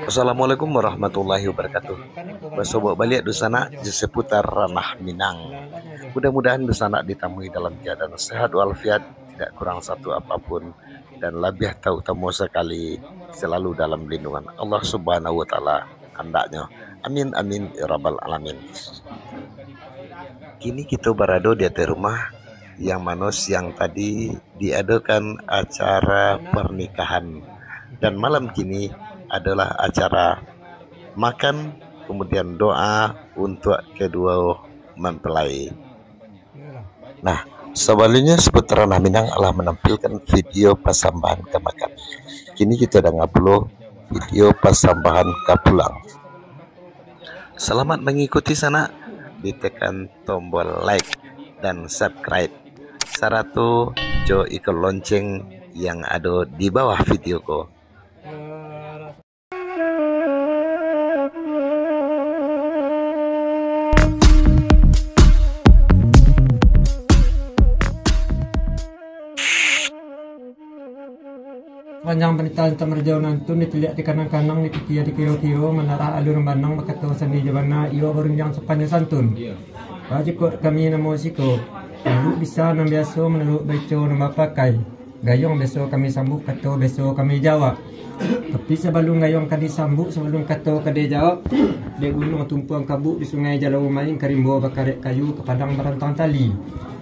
Assalamualaikum warahmatullahi wabarakatuh. Bersobat balik dusana di seputar ranah Minang. Mudah-mudahan dusana ditamui dalam keadaan sehat walafiat, tidak kurang satu apapun, dan lebih tahu tamu sekali selalu dalam lindungan Allah Subhanahu wa taala hendaknya. Amin amin ya rabbal alamin. Kini kita berada di atas rumah yang manos yang tadi diadakan acara pernikahan, dan malam kini adalah acara makan kemudian doa untuk kedua mempelai. Nah, sebelumnya seputar ranah Minang Allah menampilkan video pasambahan ke makan. Kini kita dah ngupload video pasambahan ke pulang. Selamat mengikuti sana, ditekan tombol like dan subscribe. Saratu jo ikut lonceng yang ada di bawah video ko. Panjang pernikahan tamarjau nantun diteliak di kanang-kanang di pikia di kiro-kiro menarah alur banang bakatau sandi jabana iyo berunjang sepanjang santun. Wajib kot kami namo siko. Ibu bisa nam biaso menurut beco nama pakai. Gayong beso kami sambut kato beso kami jawab. Tapi sebelum gayong kami sambut sebelum kato kade jawab, di gunung tumpuang kabuk di sungai Jalau Main karimbo bakarek kayu ke padang berantang tali.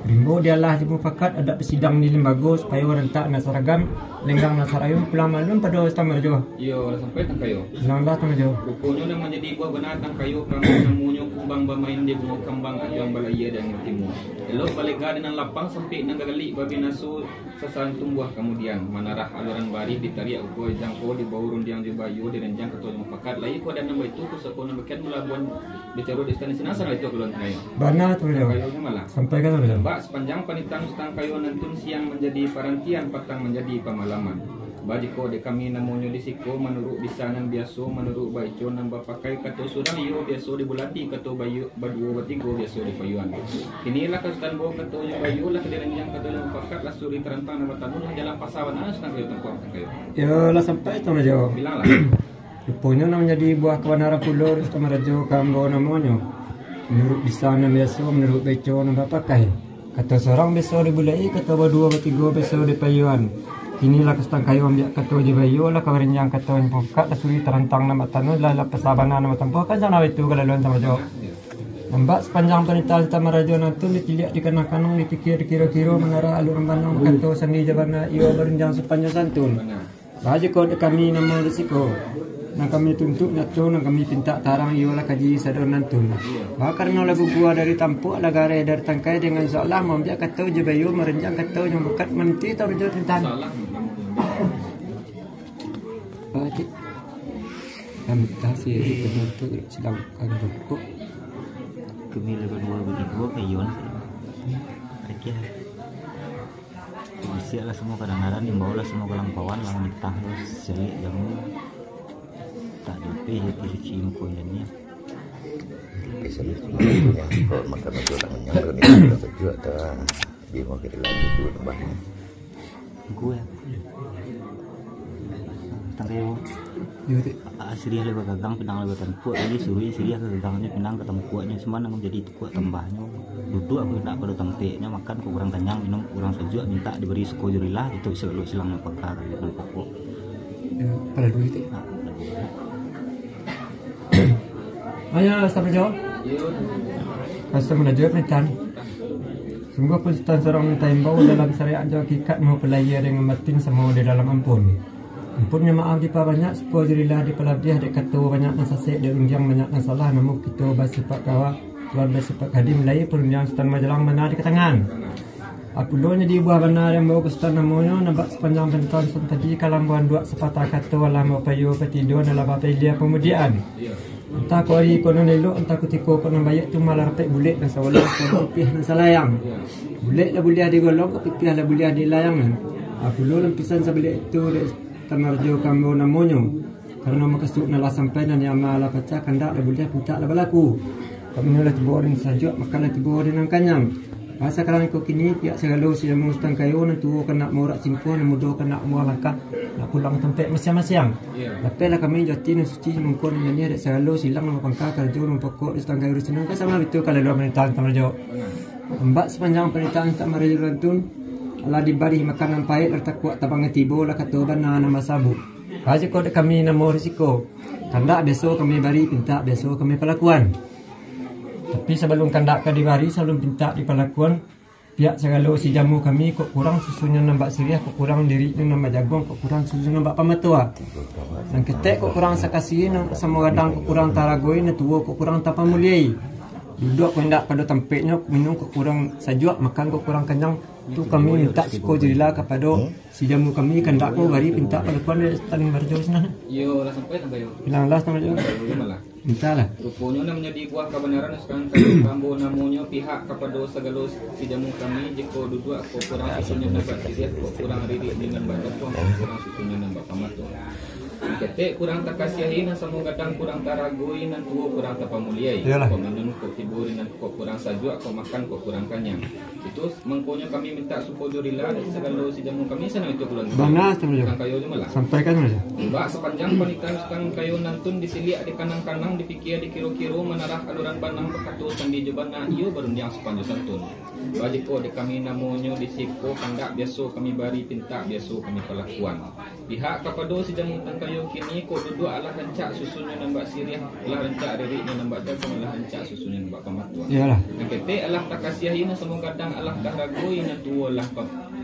Rimbo dialah jemu fakat ada pesidang di lembago supaya orang tak nasaragam lenggang nasarayum pulang malum pada tamarjo. Iyo, sampai tang kayo. Langlah tamarjo. Rupanya nama jadi buah benar tang kayo kamu namunyo kumbang bermain di bunga kembang ajuang balaya dan ngertimu. Elok balega dengan lapang sampai nanggali babi nasu sasaran tumbuh kemudian manarah aluran bari ditariak uko jangko di bawah rundiang di bayu di renjang ketua fakat lai ko dan nama itu ku sepuluh beken melabuan bicara di istana sinasa itu keluar kayo. Bana tamarjo. Kayo malah. Sampai kan tamarjo. Sepanjang panitan stang kayo nantun siang menjadi parantian patang menjadi pemalaman. Bajiko de kami namonyo disiko menurut bisanan biaso menurut baico nambah pakai kato surang iyo biaso di bulati kato bayu badua batigo biaso di payuan. Inilah kastan bo kato yang bayu lah kediran yang kato yang pakat lah suri terantang nama tanun yang jalan pasawan stang kayo tangkuang kayo. Yo lah sampai tamarjo. Bilang lah. Rupanya nama jadi buah kebenaran pulur tamarjo kambo namonyo. Menurut bisanan biaso menurut baico nambah pakai. Kata seorang besok dibulai, kata berdua bertiga besok di payuan. Inilah kestang kayu ambil kata je bayu lah kawarin yang kata yang pokat lah suri terantang nama tanah lah persabana nama tempoh kan sana itu kalau luan sama jauh. Nampak sepanjang pernikahan sama raja nanti ditiliak di kanan-kanan dipikir kira-kira menara alur banang kata sandi jabana iyo berenjang sepanjang santun. Bahaja kau kami nama resiko. Nang kami tuntut nyaco nang kami pinta tarang iyo lah kaji sadar nantun. Bahkan karena lagu gua dari tampuk lagare dari tangkai dengan seolah membiak kata je bayu merenjang kata yang bekat menti tau rejot tentang. Baik. Kami kasih itu untuk sedang kami rukuk. Kami lebih dua kayon. Aja. Bisa lah semua kadang-kadang dimbawa lah semua kelampauan lah mentah lah selik jamu. Tak lebih jadi cium poinnya. Kisah itu kalau makan itu namanya ini juga ada di mau kita lagi dulu tambahnya. Gue tangkeo aslinya lebih gagang pinang lebih tanpa lagi suruh aslinya kegagangnya pinang ketemu kuatnya semana menjadi kuat tambahnya duduk aku tidak perlu tangteknya makan kurang kenyang minum kurang sejuk minta diberi sekujurilah itu selalu silang perkara dan pokok pada duit itu. Ayo stop jauh. Kasih menajur pernikahan. Semoga Punstan seorang minta imbau dalam syariat jauh kikat mau pelayar dengan matin semua di dalam ampun. Ampunnya maaf di banyak sepuluh jadilah di pelabdiah dek kata banyak nasasik di unjang banyak nasalah namun kita bersifat kawa tuan bersifat kadim lagi perunjang Sultan Majalang mana di ketangan. Apulanya di buah benar yang bawa Sultan namanya nampak sepanjang pernikahan sun tadi kalambuan dua sepatah kata walau mau payu petido dalam apa dia pemudian. Entah kau hari kau nak elok, entah kutiko kau nak bayar tu malah rapat bulik dan sawala kau pipih dan salayang. Bulik lah buliah di golong, kau pipih lah buliah di layangan. Aku lo lempisan sebelik itu tamarjo kambo namonyo. Karena makasuk nalah sampai dan yang malah pecah kandak lah buliah puncak lah balaku. Kami nak tiburin saja, makan lah tiburin ang kanyang. Asa karang ko kini tiak segalo si jamu stang kayo nan tuo kena morak simpo nan mudo kena mo langkah nak pulang tempat masing-masing. Tapi lah kami jati nan suci mungkon ni ada segalo silang nama pangka kerja nan pokok stang kayo senang kan sama itu kalau lo penitaan tamarjo. Mbak sepanjang penitaan tamarjo rantun ala dibari makanan pahit serta kuat tabang tibo lah katoban na nama sabu. Haji ko kami namo risiko. Kandak besok kami bari pinta besok kami pelakuan. Tapi sebelum kandak ka dibari sebelum pinta di pelakuan pihak segalo si jamu kami kok kurang susunya nambah siriah kok kurang diri nambah jagong kok kurang susunya nambah pamatua. Dan ketek kok kurang sakasiin sama gadang kok kurang taragoi na tuwo kok kurang tapa muliai. Duduk kok hendak pada tempatnya minum kok kurang sajuak makan kok kurang kenyang. Tu kami minta siko jadilah kepada si jamu kami kandak ko bari pinta pelakuan dari taling barjo sana. Yo lah sampai tambah yo. Bilang las tamarjo. Malah. Minta lah. Rupanya menjadi buah kebenaran sekarang kayu kambo namanya pihak kepada segala si jamu kami jika duduk kok kurang susunya dapat sisiat kok kurang riri dengan baca kok kurang susunya nambah pamato. Ketek kurang takasiahin sama kadang kurang taragoi nan tuo kurang tapamuliai. Kok minum kok tiburin nan kok kurang sajua kok makan kok kurang kenyang. Itu mengkonya kami minta supojorila segala si jamu kami sana itu bulan. Banas tamarjo. Kayu malah. Sampaikan saja. Mbak sepanjang panitan sekarang kayu nantun disiliak di kanang-kanang dipikir di kiro-kiro menarah aluran banang berkatusan di jebana iyo baru yang sepanjang santun. Bajiko di kami namanya disiko kandak biasa kami bari pinta biasa kami pelakuan. Pihak kepada si jamu kayu kini kok duduk alah rencak susunya nambah sirih alah rencak ririknya nambah jagung alah rencak susunya nambah pamatuan. Iyalah. Yang kete alah takasiahin semua kadang alah tahragoi na tuo lah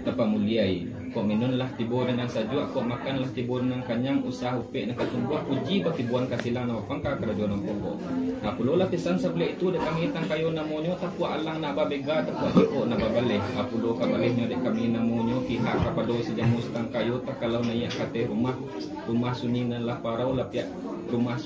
tapamuliai. Kok minun lah tibur dan sajua kok makan lah tibur dan kanyang usaha upik nak tumbuh uji bagi buan kasilang nama pangka kerajaan pokok. Nah pulo lah pisan sebelah itu dek kami tang kayo namonyo tapua alang nak babega tapua iko nak babaleh. Pulo kabalehnya dek kami namonyo pihak kapado si jamu tang kayo tak kalau naik kate rumah sunyi dan lah parau lah pihak rumah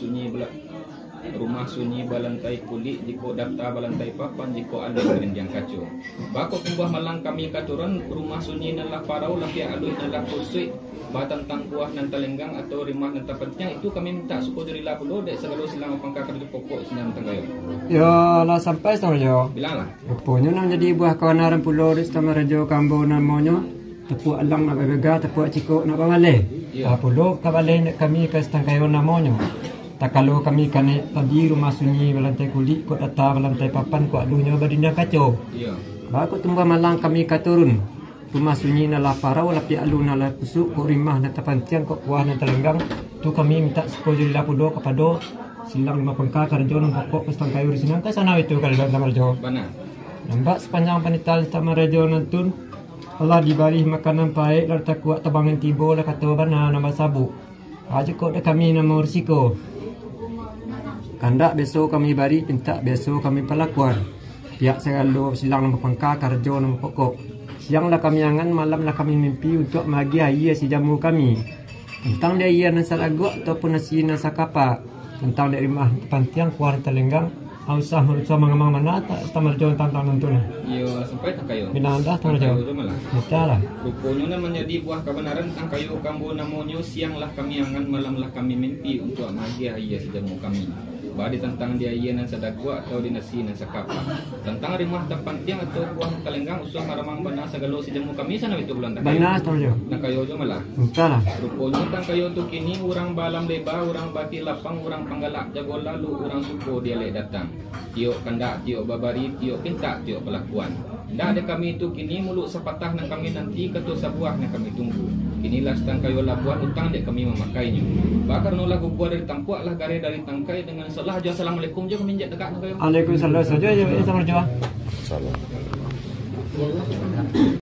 sunyi balantai kulit jiko daftar balantai papan jiko ada yang kacau. Bakok kumbah malang kami katuran rumah sunyi nalah parau lapi alui nalah kusui batang tangkuah nan talenggang atau rimah nan tapatnya itu kami minta suku dari lapulo dek segala silang pangka kerja pokok sinan tanggayo. Ya lah sampai tamarjo. Bilanglah. Rupanya nak jadi buah kawanan pulau di tamarjo kambo namonyo. Tepuk alang nak bebega tepuk ciko nak bawale. Pulau kabale kami ke stangkayo namonyo. Tak kalau kami kan tadi rumah sunyi balantai kulit kok data balantai papan kok aduhnya badinda kacau. Iya. Baku tumbah malang kami katurun. Rumah sunyi nala parau lapi alu nala kusuk kok rimah na tapantian kok kuah na telenggang. Tu kami minta sepojol lapudo kepada silang lima pengka karjon pokok pestang kayu di sini. Sana itu kalau dalam tamarjo. Benar. Nampak sepanjang panital tamarjo nantun Allah dibari makanan baik lalu tak kuat tabangan tibo lah kata bana nama sabu. Aja kok dah kami nama risiko. Kandak besok kami bari pinta besok kami pelakuan. Pihak segalo silang nama pangka karjo nama pokok. Siang lah kami angan malam lah kami mimpi untuk magi ayah si jamu kami. Tentang dia ia nasa lagu ataupun nasi nasa kapa. Tentang dia rimah pantiang kuar telenggang. Ausah merusah mengamang mana tak tamarjo tentang nonton. Iya sampai tak kayo. Binanda tamarjo. Betul lah. Rupanya menjadi buah kebenaran tentang kayu kambo namonyo siang lah kami angan malam lah kami mimpi untuk magi ayah si jamu kami. Badi tentang dia iya nan sadagwa atau dinasi nan sakapa. Tentang rimah tapantiang atau buah kalenggang usah maramang bana sagalo si jamu kami sana itu bulan tak. Bana tamarjo. Nak kayo jo malah. Betul lah. Rupanya tentang kayo tu kini orang balam leba, orang bati lapang, orang panggalak jago lalu, orang suku dialek datang. Tio kandak, tio babari, tio pinta, tio pelakuan. Ndak ada kami itu kini mulut sepatah nan kami nanti ketua sabuah nan kami tunggu. Inilah sedang kayo labuan utang dek kami memakainya. Bakar nolak gua dari tampuak lah gare dari tangkai dengan salah aja assalamualaikum je kami injak dekat kayo. Waalaikumsalam saja ya tamarjo. Salam.